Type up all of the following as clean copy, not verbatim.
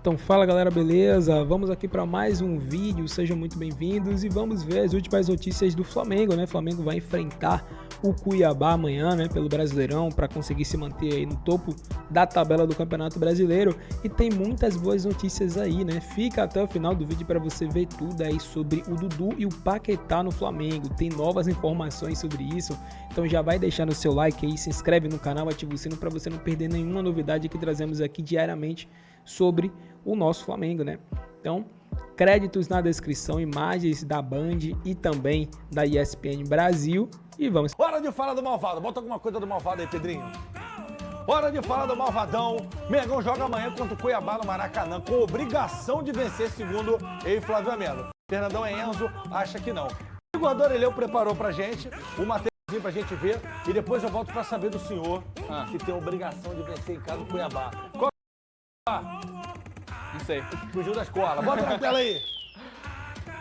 Então fala galera, beleza? Vamos aqui para mais um vídeo, sejam muito bem-vindos e vamos ver as últimas notícias do Flamengo, né? O Flamengo vai enfrentar o Cuiabá amanhã, né? Pelo Brasileirão, para conseguir se manter aí no topo da tabela do Campeonato Brasileiro, e tem muitas boas notícias aí, né? Fica até o final do vídeo para você ver tudo aí sobre o Dudu e o Paquetá no Flamengo, tem novas informações sobre isso, então já vai deixando o seu like aí, se inscreve no canal, ativa o sino para você não perder nenhuma novidade que trazemos aqui diariamente sobre o nosso Flamengo, né? Então, créditos na descrição, imagens da Band e também da ESPN Brasil, e vamos... Hora de falar do malvado, bota alguma coisa do malvado aí, Pedrinho. Hora de falar do malvadão. Mengão joga amanhã contra o Cuiabá no Maracanã, com obrigação de vencer, segundo eu e Flávio Amelo. Fernandão Enzo acha que não. O Igor Eleu preparou pra gente o materialzinho pra gente ver, e depois eu volto pra saber do senhor que tem a obrigação de vencer em casa o Cuiabá. Não sei. Fugiu da escola. Bota na tela aí.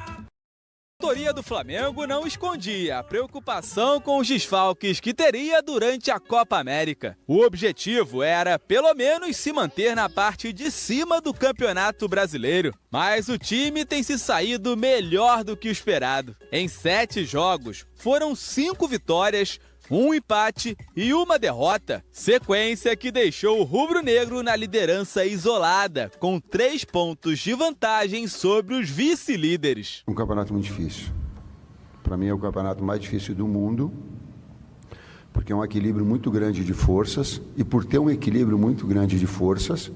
A diretoria do Flamengo não escondia a preocupação com os desfalques que teria durante a Copa América. O objetivo era, pelo menos, se manter na parte de cima do Campeonato Brasileiro. Mas o time tem se saído melhor do que o esperado. Em 7 jogos, foram 5 vitórias, 1 empate e 1 derrota, sequência que deixou o rubro-negro na liderança isolada, com 3 pontos de vantagem sobre os vice-líderes. Um campeonato muito difícil. Para mim é o campeonato mais difícil do mundo, porque é um equilíbrio muito grande de forças, e por ter um equilíbrio muito grande de forças,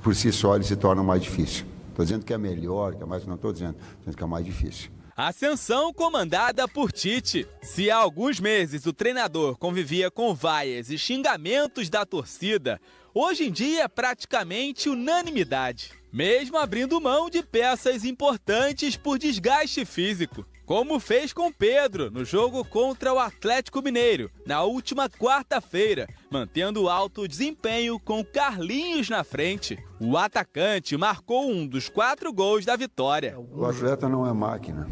por si só ele se torna mais difícil. Estou dizendo que é melhor, que é mais, não estou dizendo que é mais difícil. Ascensão comandada por Tite. Se há alguns meses o treinador convivia com vaias e xingamentos da torcida, hoje em dia é praticamente unanimidade. Mesmo abrindo mão de peças importantes por desgaste físico, como fez com Pedro no jogo contra o Atlético Mineiro, na última quarta-feira, mantendo alto desempenho com Carlinhos na frente. O atacante marcou um dos 4 gols da vitória. O atleta não é máquina.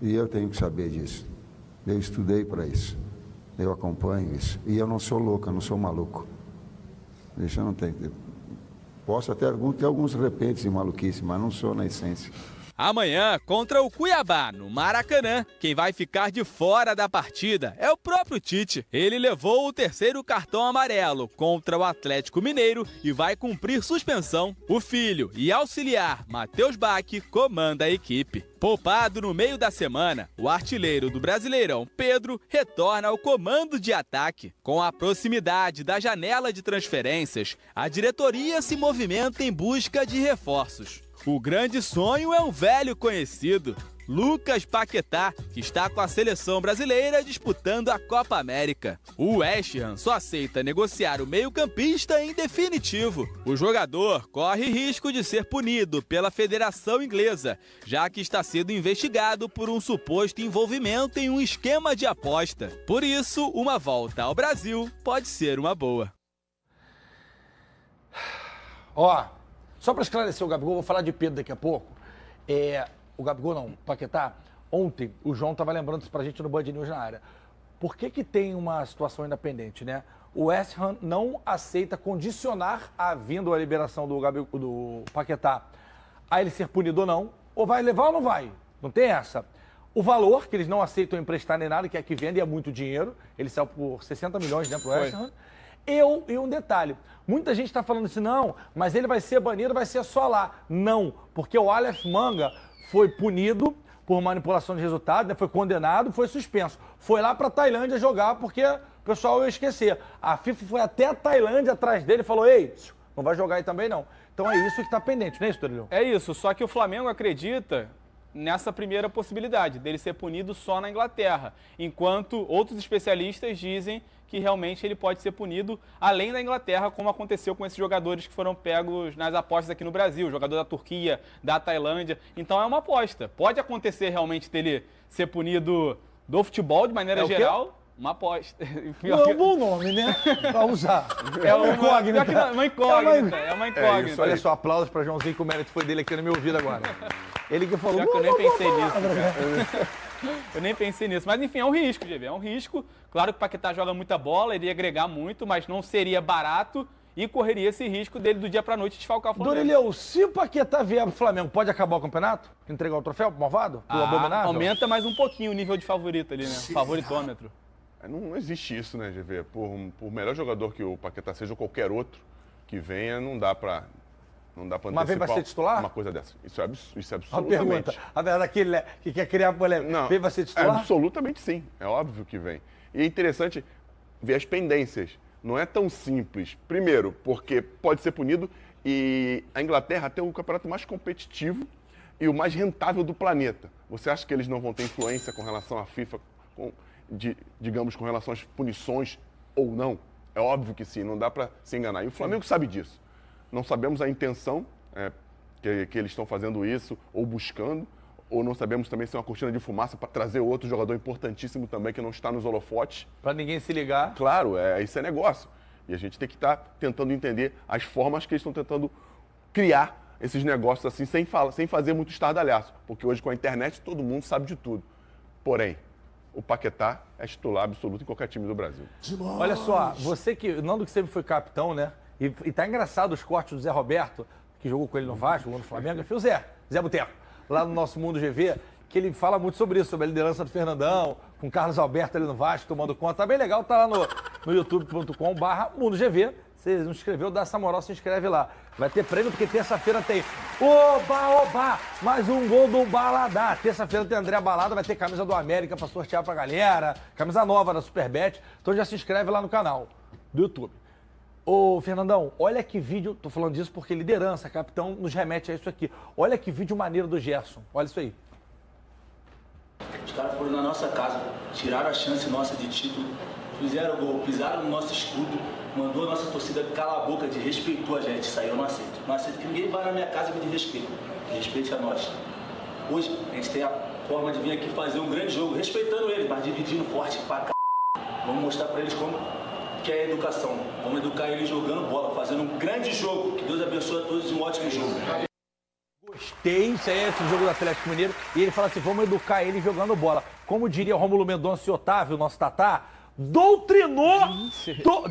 E eu tenho que saber disso. Eu estudei para isso. Eu acompanho isso. E eu não sou louco, eu não sou maluco. Isso eu não tenho. Posso até ter alguns repentes de maluquice, mas não sou na essência. Amanhã, contra o Cuiabá, no Maracanã, quem vai ficar de fora da partida é o próprio Tite. Ele levou o 3º cartão amarelo contra o Atlético Mineiro e vai cumprir suspensão. O filho e auxiliar Matheus Bach comanda a equipe. Poupado no meio da semana, o artilheiro do Brasileirão, Pedro, retorna ao comando de ataque. Com a proximidade da janela de transferências, a diretoria se movimenta em busca de reforços. O grande sonho é um velho conhecido, Lucas Paquetá, que está com a seleção brasileira disputando a Copa América. O West Ham só aceita negociar o meio-campista em definitivo. O jogador corre risco de ser punido pela Federação Inglesa, já que está sendo investigado por um suposto envolvimento em um esquema de aposta. Por isso, uma volta ao Brasil pode ser uma boa. Só para esclarecer o Gabigol, vou falar de Pedro daqui a pouco. O Gabigol não, o Paquetá. Ontem, o João estava lembrando isso para a gente no Band News na área. Por que tem uma situação independente, né? O West Ham não aceita condicionar a vinda ou a liberação do Paquetá a ele ser punido ou não. Ou vai levar ou não vai? Não tem essa. O valor, que eles não aceitam emprestar nem nada, que é que vende, é muito dinheiro. Ele saiu por 60 milhões, né, pro West Ham. E um detalhe, muita gente está falando assim, não, mas ele vai ser banido, vai ser só lá. Não, porque o Aleph Manga foi punido por manipulação de resultado, né, foi condenado, foi suspenso. Foi lá para a Tailândia jogar, porque o pessoal ia esquecer. A FIFA foi até a Tailândia atrás dele e falou, ei, não vai jogar aí também não. Então é isso que está pendente, não é isso, Torilho? É isso, só que o Flamengo acredita nessa primeira possibilidade, dele ser punido só na Inglaterra, enquanto outros especialistas dizem que realmente ele pode ser punido além da Inglaterra, como aconteceu com esses jogadores que foram pegos nas apostas aqui no Brasil, jogador da Turquia, da Tailândia. Então é uma aposta. Pode acontecer realmente dele ser punido do futebol de maneira geral. Uma aposta. É um bom nome, né? Pra usar. É uma incógnita. É uma incógnita. Isso, olha só, aplausos pra Joãozinho, que o mérito foi dele aqui no meu ouvido agora. Ele que falou... Já que eu nem pensei nisso. Eu nem pensei nisso. Mas enfim, é um risco, GV. É um risco. Claro que o Paquetá joga muita bola, ele ia agregar muito, mas não seria barato. e correria esse risco dele do dia para noite desfalcar o Flamengo. Dorilhão, se o Paquetá vier pro Flamengo, pode acabar o campeonato? Entregar o troféu pro malvado? Pro abominável? Aumenta mais um pouquinho o nível de favorito ali, né? Favoritômetro. Não existe isso, né, GV? Por melhor jogador que o Paquetá seja ou qualquer outro que venha, não dá pra antecipar. Mas vem pra ser titular? Uma coisa dessa. Isso é absolutamente. Uma pergunta. A verdade é que que quer criar polêmica. Não, vem pra ser titular? Absolutamente sim. É óbvio que vem. E é interessante ver as pendências. Não é tão simples. Primeiro, porque pode ser punido e a Inglaterra tem o campeonato mais competitivo e o mais rentável do planeta. Você acha que eles não vão ter influência com relação à FIFA, digamos, com relação às punições ou não? É óbvio que sim, não dá para se enganar. E o Flamengo sabe disso. Não sabemos a intenção que eles estão fazendo isso ou buscando, ou não sabemos também se é uma cortina de fumaça para trazer outro jogador importantíssimo também que não está nos holofotes. Para ninguém se ligar. Claro, isso é negócio. E a gente tem que estar tentando entender as formas que eles estão tentando criar esses negócios assim, sem fazer muito estardalhaço. Porque hoje com a internet todo mundo sabe de tudo. Porém, o Paquetá é titular absoluto em qualquer time do Brasil. Olha só, você que, Nando que sempre foi capitão, né? E tá engraçado os cortes do Zé Roberto, que jogou com ele no Vasco, jogou no Flamengo, enfim, o Zé Boteco, lá no nosso Mundo GV, que ele fala muito sobre isso, sobre a liderança do Fernandão, com o Carlos Alberto ali no Vasco, tomando conta. Tá bem legal, tá lá no youtube.com/Mundo GV. Você não se inscreveu, dá essa moral, se inscreve lá. Vai ter prêmio, porque terça-feira tem Oba! Mais um gol do Baladá. Terça-feira tem André Balada, vai ter camisa do América pra sortear pra galera, camisa nova da Superbet. Então já se inscreve lá no canal do YouTube. Ô, Fernandão, olha que vídeo, tô falando disso porque liderança, capitão, nos remete a isso aqui. Olha que vídeo maneiro do Gerson, olha isso aí. Os caras foram na nossa casa, tiraram a chance nossa de título, fizeram gol, pisaram no nosso escudo, mandou a nossa torcida calar a boca, respeitou a gente. Isso aí eu não aceito. Não aceito que ninguém vá na minha casa e me dê respeito. Respeite a nós. Hoje a gente tem a forma de vir aqui fazer um grande jogo, respeitando eles, mas dividindo forte pra c****. Vamos mostrar pra eles como que é a educação. Vamos educar eles jogando bola, fazendo um grande jogo. Que Deus abençoe a todos e um ótimo jogo. Gostei, isso aí é esse jogo do Atlético Mineiro. E ele fala assim, vamos educar ele jogando bola. Como diria Rômulo Mendonça e Otávio, nosso Tatá, doutrinou...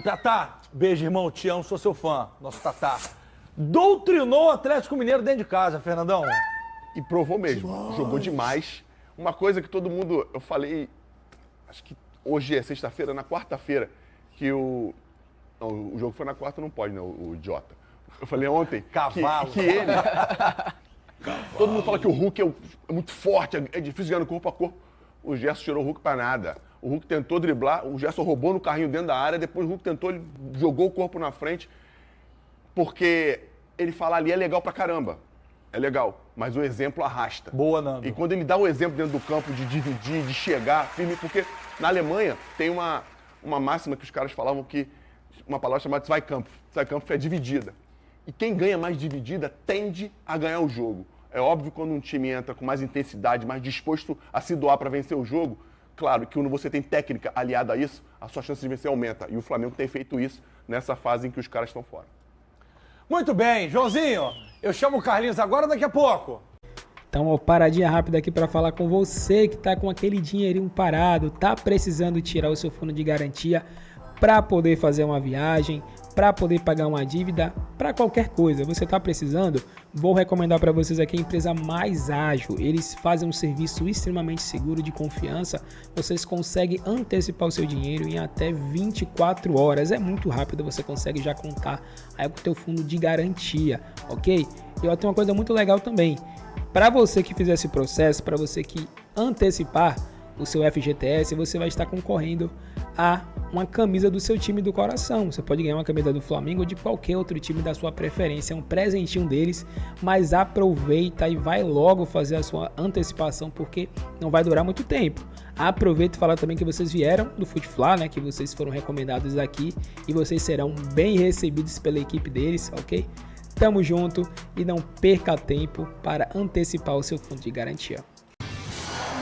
Tatá, beijo, irmão, te amo, sou seu fã, nosso Tatá. Doutrinou o Atlético Mineiro dentro de casa, Fernandão. E provou mesmo, jogou demais. Uma coisa que todo mundo, eu falei, acho que hoje é sexta-feira, na quarta-feira, que o jogo foi na quarta, não pode, né, o idiota. Eu falei ontem Cavalo. que ele... Todo mundo fala que o Hulk é muito forte, é difícil ganhar no corpo a corpo. O Gerson tirou o Hulk pra nada. O Hulk tentou driblar, o Gerson roubou no carrinho dentro da área, depois o Hulk tentou, ele jogou o corpo na frente, porque ele falar ali é legal pra caramba. É legal, mas o exemplo arrasta. Boa, Nando. E quando ele dá o exemplo dentro do campo de dividir, de chegar firme, porque na Alemanha tem uma máxima que os caras falavam que, uma palavra chamada Zweikampf. Zweikampf é dividida. E quem ganha mais dividida tende a ganhar o jogo. É óbvio quando um time entra com mais intensidade, mais disposto a se doar para vencer o jogo, claro que quando você tem técnica aliada a isso, a sua chance de vencer aumenta. E o Flamengo tem feito isso nessa fase em que os caras estão fora. Muito bem, Joãozinho, eu chamo o Carlinhos agora ou daqui a pouco? Então, ó, paradinha rápida aqui para falar com você que tá com aquele dinheirinho parado, tá precisando tirar o seu fundo de garantia para poder fazer uma viagem, para poder pagar uma dívida, para qualquer coisa. Você tá precisando? Vou recomendar para vocês aqui a empresa Mais Ágil. Eles fazem um serviço extremamente seguro, de confiança. Vocês conseguem antecipar o seu dinheiro em até 24 horas. É muito rápido, você consegue já contar aí com o teu fundo de garantia, ok? E ó, tem uma coisa muito legal também. Para você que fizer esse processo, para você que antecipar o seu FGTS, você vai estar concorrendo a uma camisa do seu time do coração. Você pode ganhar uma camisa do Flamengo ou de qualquer outro time da sua preferência. É um presentinho deles, mas aproveita e vai logo fazer a sua antecipação, porque não vai durar muito tempo. Aproveita e fala também que vocês vieram do Futefla, né? Que vocês foram recomendados aqui e vocês serão bem recebidos pela equipe deles, ok? Tamo junto e não perca tempo para antecipar o seu fundo de garantia.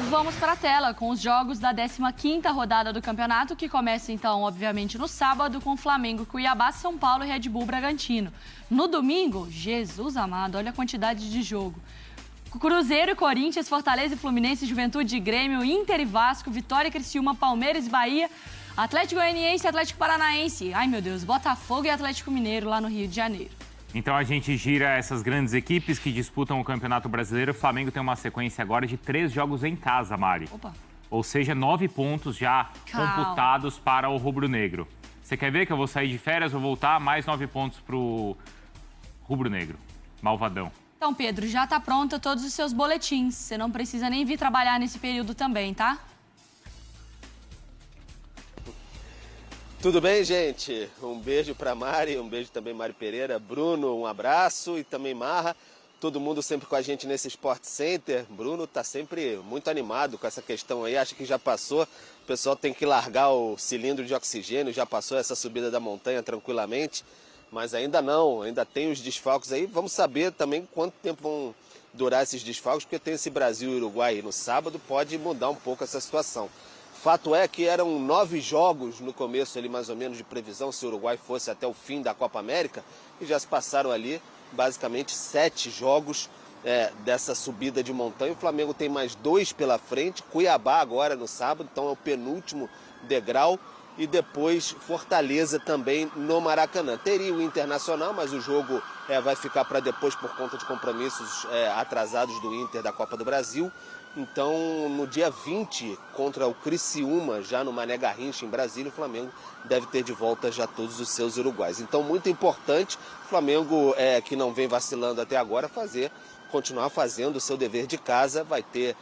Vamos para a tela com os jogos da 15ª rodada do campeonato, que começa então, obviamente, no sábado com Flamengo, Cuiabá, São Paulo e Red Bull Bragantino. No domingo, Jesus amado, olha a quantidade de jogo. Cruzeiro e Corinthians, Fortaleza e Fluminense, Juventude e Grêmio, Inter e Vasco, Vitória e Criciúma, Palmeiras e Bahia, Atlético Goianiense e Atlético Paranaense. Ai, meu Deus, Botafogo e Atlético Mineiro lá no Rio de Janeiro. Então a gente gira essas grandes equipes que disputam o Campeonato Brasileiro. O Flamengo tem uma sequência agora de 3 jogos em casa, Mari. Opa. Ou seja, 9 pontos já computados para o rubro-negro. Você quer ver que eu vou sair de férias, vou voltar, mais 9 pontos para o rubro-negro, malvadão. Então, Pedro, já tá pronta todos os seus boletins. Você não precisa nem vir trabalhar nesse período também, tá? Tudo bem, gente? Um beijo para Mari, um beijo também Mari Pereira, Bruno, um abraço e também Marra. Todo mundo sempre com a gente nesse Sport Center. Bruno tá sempre muito animado com essa questão aí, acha que já passou. O pessoal tem que largar o cilindro de oxigênio, já passou essa subida da montanha tranquilamente. Mas ainda não, ainda tem os desfalques aí. Vamos saber também quanto tempo vão durar esses desfalques, porque tem esse Brasil e Uruguai aí no sábado, pode mudar um pouco essa situação. Fato é que eram 9 jogos no começo ali, mais ou menos, de previsão, se o Uruguai fosse até o fim da Copa América, e já se passaram ali basicamente 7 jogos dessa subida de montanha. O Flamengo tem mais 2 pela frente, Cuiabá agora no sábado, então é o penúltimo degrau, e depois Fortaleza também no Maracanã. Teria o Internacional, mas o jogo vai ficar para depois por conta de compromissos atrasados do Inter da Copa do Brasil. Então, no dia 20, contra o Criciúma, já no Mané Garrincha, em Brasília, o Flamengo deve ter de volta já todos os seus uruguais. Então, muito importante, o Flamengo, que não vem vacilando até agora, continuar fazendo o seu dever de casa. Vai ter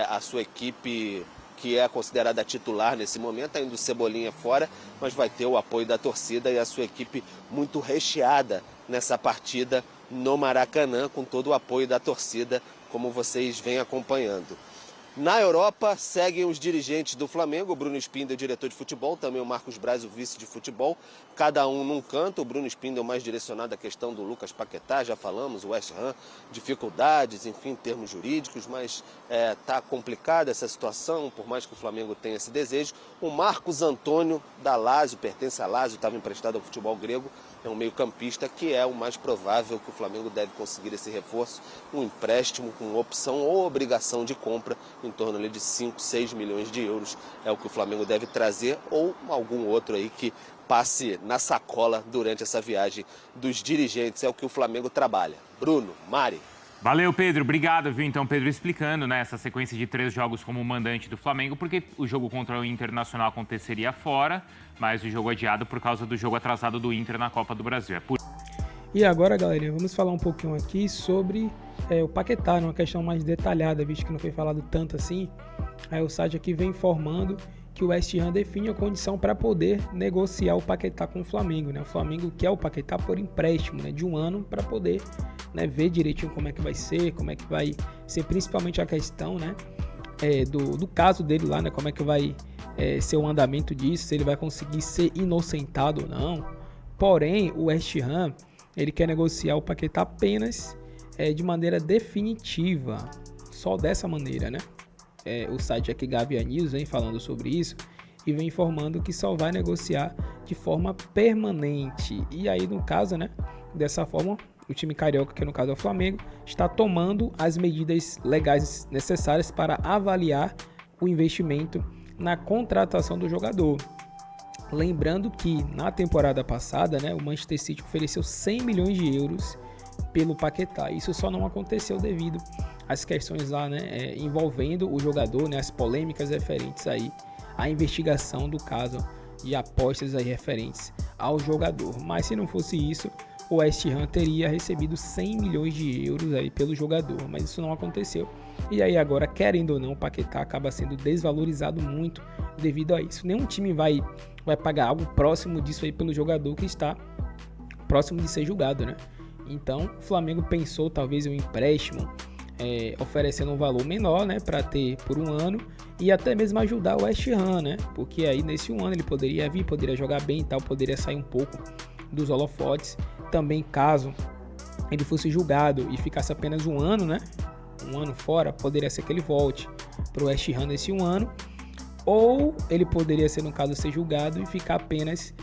a sua equipe, que é considerada titular nesse momento, ainda o Cebolinha fora, mas vai ter o apoio da torcida e a sua equipe muito recheada nessa partida no Maracanã, com todo o apoio da torcida, como vocês vêm acompanhando. Na Europa, seguem os dirigentes do Flamengo, o Bruno Spindel, diretor de futebol, também o Marcos Braz, o vice de futebol, cada um num canto. O Bruno Spindel mais direcionado à questão do Lucas Paquetá, já falamos, o West Ham, dificuldades, enfim, termos jurídicos, mas está complicada essa situação, por mais que o Flamengo tenha esse desejo. O Marcos Antônio, da Lazio, pertence a Lazio, estava emprestado ao futebol grego, é um meio-campista que é o mais provável que o Flamengo deve conseguir esse reforço, um empréstimo com opção ou obrigação de compra em torno ali de 5, 6 milhões de euros, é o que o Flamengo deve trazer, ou algum outro aí que passe na sacola durante essa viagem dos dirigentes, é o que o Flamengo trabalha. Bruno, Mari. Valeu, Pedro. Obrigado, viu? Então, Pedro explicando, né, essa sequência de 3 jogos como mandante do Flamengo, porque o jogo contra o Internacional aconteceria fora, mas o jogo adiado por causa do jogo atrasado do Inter na Copa do Brasil. E agora, galerinha, vamos falar um pouquinho aqui sobre o Paquetá, uma questão mais detalhada, visto que não foi falado tanto assim. Aí o site aqui vem informando que o West Ham define a condição para poder negociar o Paquetá com o Flamengo, né? O Flamengo quer o Paquetá por empréstimo, né, de 1 ano, para poder, né, ver direitinho como é que vai ser, principalmente a questão, né, do caso dele lá, né, como é que vai ser o andamento disso, se ele vai conseguir ser inocentado ou não. Porém, o West Ham, ele quer negociar o Paquetá apenas de maneira definitiva, só dessa maneira, né? O site aqui Gavia News vem falando sobre isso e vem informando que só vai negociar de forma permanente. E aí, no caso, né, dessa forma, o time carioca, que no caso é o Flamengo, está tomando as medidas legais necessárias para avaliar o investimento na contratação do jogador. Lembrando que na temporada passada, né, o Manchester City ofereceu 100 milhões de euros pelo Paquetá. Isso só não aconteceu devido às questões lá, né, envolvendo o jogador, né, as polêmicas referentes aí à investigação do caso de apostas aí referentes ao jogador. Mas se não fosse isso, o West Ham teria recebido 100 milhões de euros aí pelo jogador, mas isso não aconteceu. E aí agora, querendo ou não, o Paquetá acaba sendo desvalorizado muito devido a isso. Nenhum time vai pagar algo próximo disso aí pelo jogador que está próximo de ser julgado, né? Então, o Flamengo pensou talvez em um empréstimo, oferecendo um valor menor, né, para ter por 1 ano e até mesmo ajudar o West Ham, né? Porque aí nesse 1 ano ele poderia jogar bem e tal, poderia sair um pouco dos holofotes. Também, caso ele fosse julgado e ficasse apenas 1 ano, né? 1 ano fora, poderia ser que ele volte para o West Ham nesse 1 ano. Ou ele poderia ser, no caso, ser julgado e ficar apenas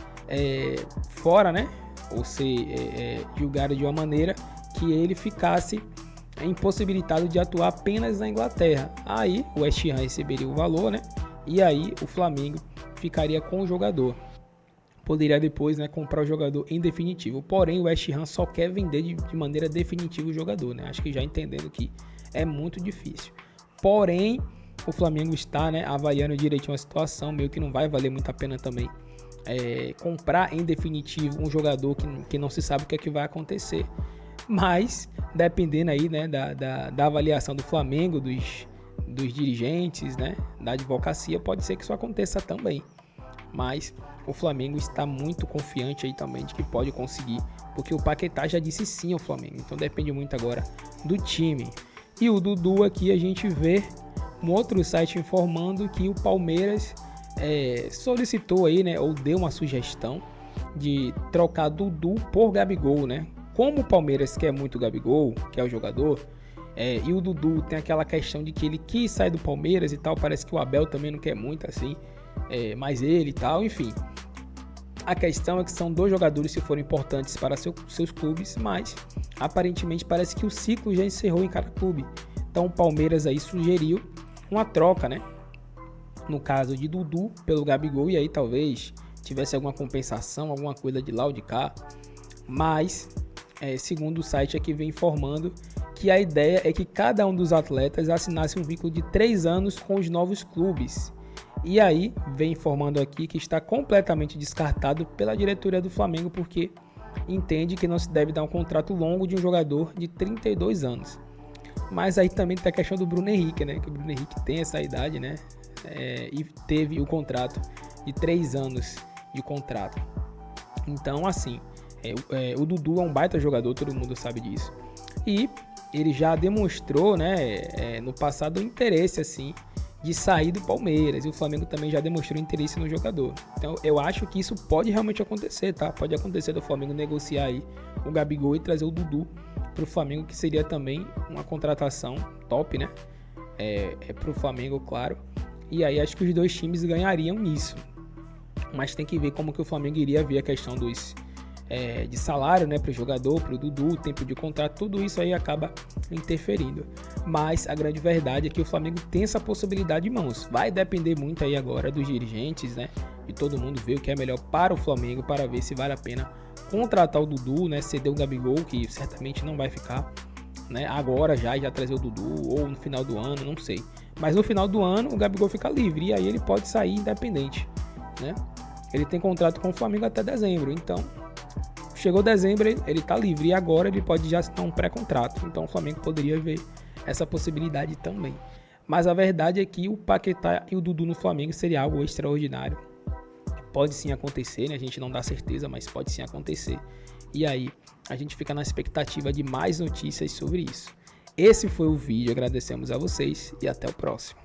fora, né? Ou ser julgado de uma maneira que ele ficasse impossibilitado de atuar apenas na Inglaterra. Aí o West Ham receberia o valor, né? E aí o Flamengo ficaria com o jogador. Poderia depois, né, comprar o jogador em definitivo. Porém, o West Ham só quer vender de maneira definitiva o jogador, né? Acho que já entendendo que é muito difícil. Porém, o Flamengo está, né, avaliando direitinho a situação, meio que não vai valer muito a pena também comprar em definitivo um jogador que não se sabe o que é que vai acontecer. Mas, dependendo aí, né, da avaliação do Flamengo, dos dirigentes, né, da advocacia, pode ser que isso aconteça também. Mas o Flamengo está muito confiante aí também de que pode conseguir, porque o Paquetá já disse sim ao Flamengo, então depende muito agora do time. E o Dudu aqui a gente vê um outro site informando que o Palmeiras solicitou aí, né, ou deu uma sugestão de trocar Dudu por Gabigol, né? Como o Palmeiras quer muito o Gabigol, que é o jogador, e o Dudu tem aquela questão de que ele quis sair do Palmeiras e tal, parece que o Abel também não quer muito assim, mais ele e tal, enfim. A questão é que são dois jogadores que foram importantes para seus clubes, mas aparentemente parece que o ciclo já encerrou em cada clube. Então o Palmeiras aí sugeriu uma troca, né? No caso de Dudu pelo Gabigol, e aí talvez tivesse alguma compensação, alguma coisa de lá ou de cá. Mas, segundo o site aqui vem informando que a ideia é que cada um dos atletas assinasse um vínculo de 3 anos com os novos clubes. E aí, vem informando aqui que está completamente descartado pela diretoria do Flamengo, porque entende que não se deve dar um contrato longo de um jogador de 32 anos. Mas aí também tem a questão do Bruno Henrique, né? Que o Bruno Henrique tem essa idade, né? E teve o contrato de 3 anos de contrato. Então, assim, o Dudu é um baita jogador, todo mundo sabe disso. E ele já demonstrou, né, no passado, interesse, assim, de sair do Palmeiras, e o Flamengo também já demonstrou interesse no jogador. Então eu acho que isso pode realmente acontecer, tá? Pode acontecer do Flamengo negociar aí o Gabigol e trazer o Dudu pro Flamengo, que seria também uma contratação top, né? Pro Flamengo, claro. E aí acho que os dois times ganhariam nisso. Mas tem que ver como que o Flamengo iria ver a questão de salário, né, pro jogador, pro Dudu, tempo de contrato, tudo isso aí acaba interferindo. Mas a grande verdade é que o Flamengo tem essa possibilidade em mãos. Vai depender muito aí agora dos dirigentes, né, de todo mundo ver o que é melhor para o Flamengo, para ver se vale a pena contratar o Dudu, né, ceder o Gabigol, que certamente não vai ficar, né, agora já trazer o Dudu, ou no final do ano, não sei. Mas no final do ano o Gabigol fica livre e aí ele pode sair independente, né? Ele tem contrato com o Flamengo até dezembro, então chegou dezembro, ele tá livre e agora ele pode já assinar um pré-contrato. Então o Flamengo poderia ver essa possibilidade também. Mas a verdade é que o Paquetá e o Dudu no Flamengo seria algo extraordinário. Pode sim acontecer, né? A gente não dá certeza, mas pode sim acontecer. E aí a gente fica na expectativa de mais notícias sobre isso. Esse foi o vídeo, agradecemos a vocês e até o próximo.